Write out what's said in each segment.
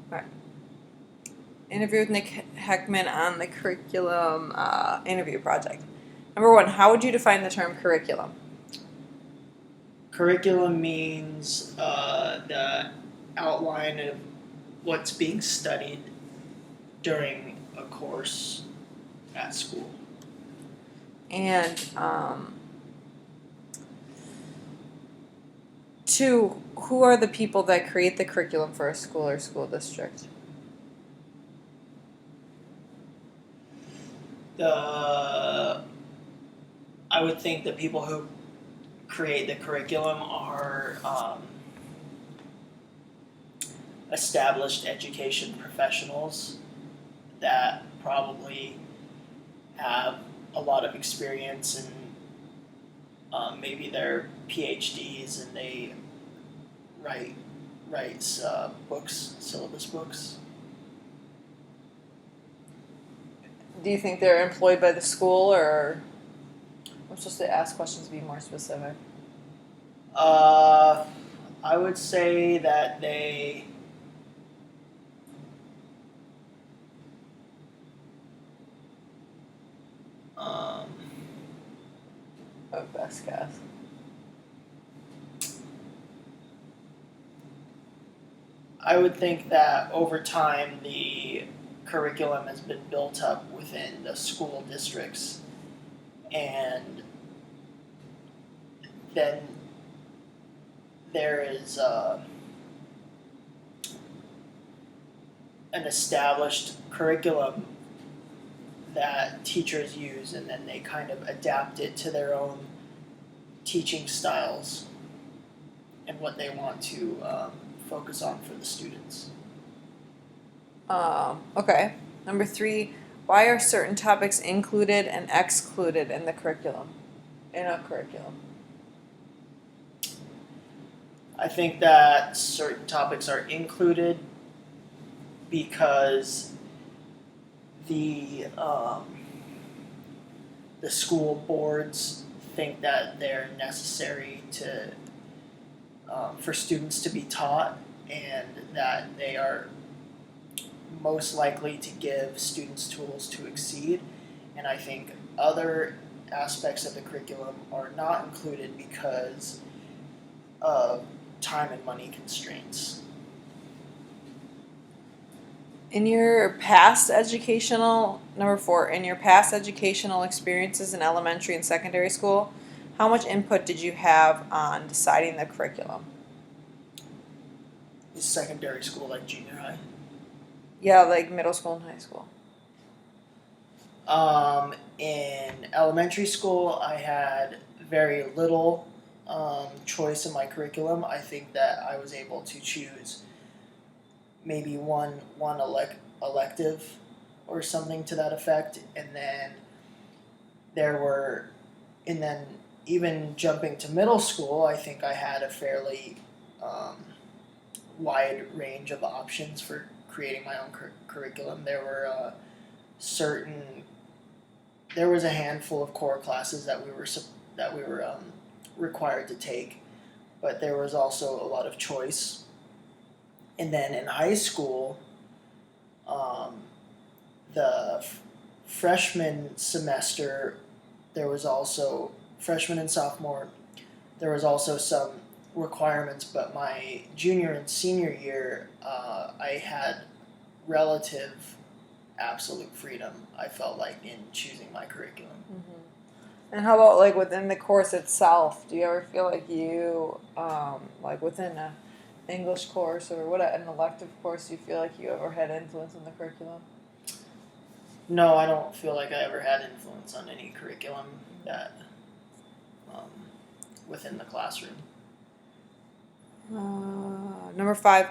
Right. Interview with Nick Heckman on the curriculum interview project. Number 1, how would you define the term curriculum? Curriculum means the outline of what's being studied during a course at school. And 2, who are the people that create the curriculum for a school or school district? The I would think the people who create the curriculum are established education professionals that probably have a lot of experience and maybe they're PhDs and they writes books, syllabus books. Do you think they're employed by the school, or I'm supposed to ask questions to be more specific? I would say that they um, Oh, best guess. I would think that over time the curriculum has been built up within the school districts and then there is an established curriculum that teachers use and then they kind of adapt it to their own teaching styles and what they want to focus on for the students. Okay. Number 3, why are certain topics included and excluded in the curriculum? In a curriculum. I think that certain topics are included because the school boards think that they're necessary to for students to be taught, and that they are most likely to give students tools to exceed. And I think other aspects of the curriculum are not included because of time and money constraints. In your past educational, number 4, in your past educational experiences in elementary and secondary school, how much input did you have on deciding the curriculum? Is secondary school like junior high? Yeah, like middle school and high school. In elementary school, I had very little choice in my curriculum. I think that I was able to choose maybe one elective or something to that effect, and then there were, and then even jumping to middle school, I think I had a fairly wide range of options for creating my own curriculum. There were there was a handful of core classes that we were required to take, but there was also a lot of choice. And then in high school, the freshman semester, there was also freshman and sophomore. There was also some requirements, but my junior and senior year, I had relative absolute freedom. I felt like in choosing my curriculum. And how about like within the course itself? Do you ever feel like you, like within a English course or what an elective course, do you feel like you ever had influence in the curriculum? No, I don't feel like I ever had influence on any curriculum that um, within the classroom. Number 5,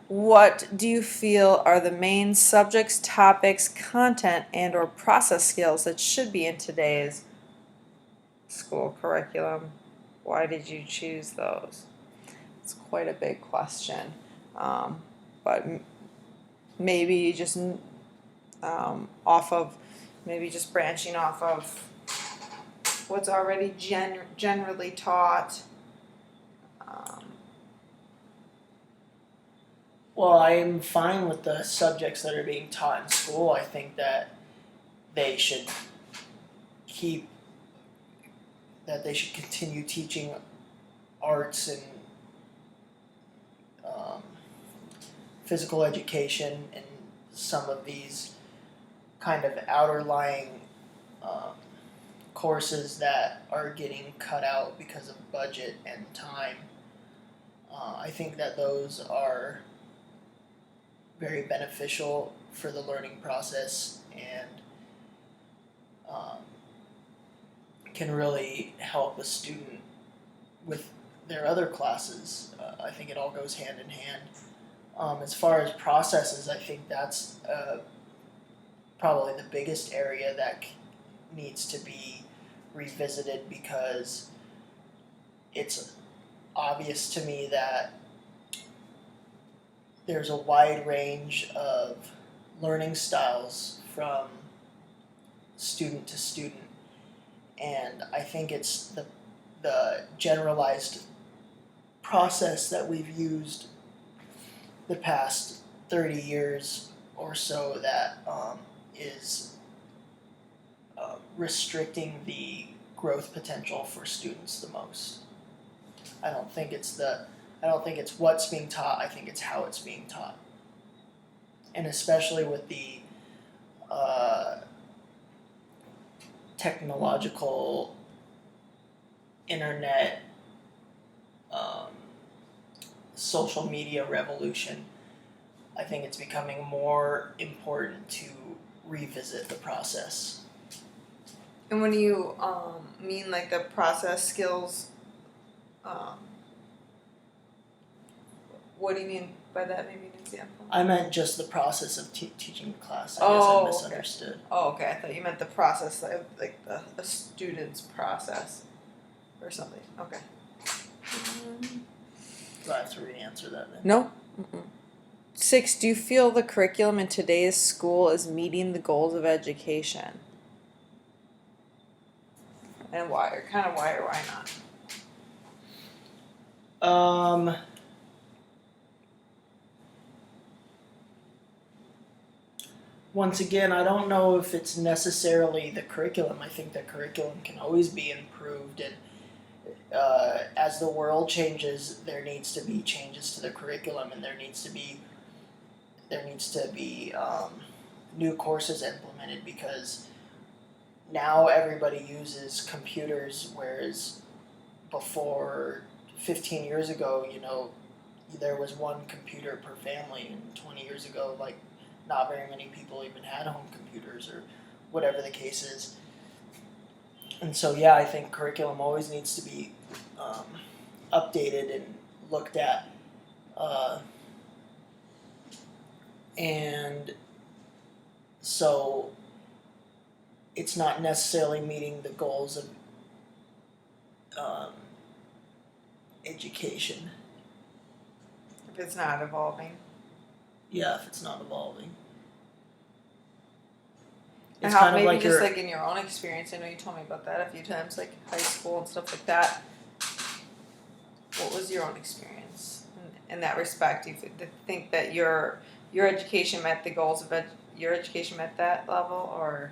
what do you feel are the main subjects, topics, content, and or process skills that should be in today's school curriculum? Why did you choose those? It's quite a big question, but maybe just off of, maybe just branching off of what's already generally taught. Well, I'm fine with the subjects that are being taught in school. I think that they should keep, that they should continue teaching arts and um, physical education and some of these kind of outer lying um, courses that are getting cut out because of budget and time. I think that those are very beneficial for the learning process and um, can really help a student with their other classes. I think it all goes hand in hand. As far as processes, I think that's probably the biggest area that needs to be revisited because it's obvious to me that there's a wide range of learning styles from student to student, and I think it's the generalized process that we've used the past 30 years or so that is restricting the growth potential for students the most. I don't think it's what's being taught. I think it's how it's being taught, and especially with the technological internet social media revolution, I think it's becoming more important to revisit the process. And when you mean like the process skills, what do you mean by that? Maybe an example. I meant just the process of teaching the class. I Oh, guess I misunderstood. Oh, okay. I thought you meant the process, like the student's process, or something. Okay. Do I have to re-answer that then? No. Mm-mm. 6. Do you feel the curriculum in today's school is meeting the goals of education? And why? Or kind of why or why not? Once again, I don't know if it's necessarily the curriculum. I think the curriculum can always be improved, and as the world changes, there needs to be changes to the curriculum, and there needs to be new courses implemented because now everybody uses computers, whereas before 15 years ago, there was one computer per family, and 20 years ago, like, not very many people even had home computers or whatever the case is. And so, yeah, I think curriculum always needs to be updated and looked at. And so it's not necessarily meeting the goals of education. If it's not evolving. Yeah, if it's not evolving. And It's how, kind of maybe like just your, like in your own experience, I know you told me about that a few times, like high school and stuff like that. What was your own experience in that respect? Do you think that your education met the goals of your education met that level, or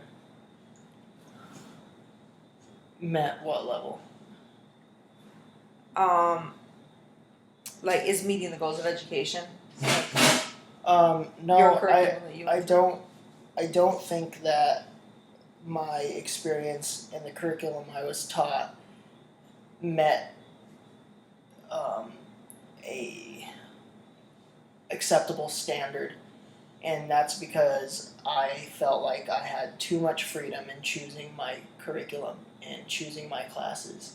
met what level? like is meeting the goals of education? No, Your curriculum that you I don't think that my experience in the curriculum I was taught met a acceptable standard, and that's because I felt like I had too much freedom in choosing my curriculum and choosing my classes,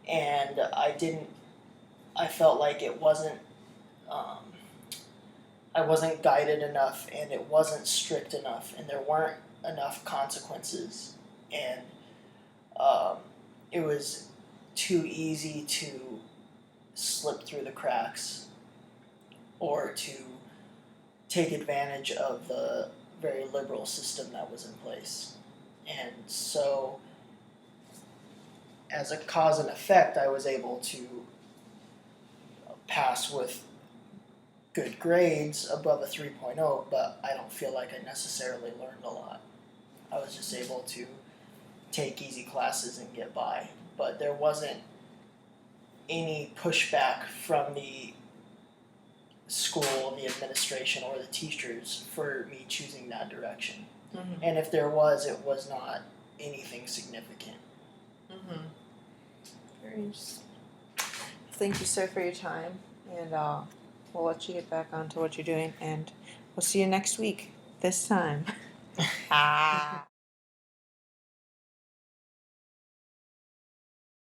and I felt like it wasn't I wasn't guided enough, and it wasn't strict enough, and there weren't enough consequences, and it was too easy to slip through the cracks or to take advantage of the very liberal system that was in place. And so, as a cause and effect, I was able to pass with good grades above a 3.0, but I don't feel like I necessarily learned a lot. I was just able to take easy classes and get by, but there wasn't any pushback from the school, the administration, or the teachers for me choosing that direction. Mm-hmm. And if there was, it was not anything significant. Mm-hmm. Very interesting. Thank you, sir, for your time, and we'll let you get back on to what you're doing, and we'll see you next week. This time.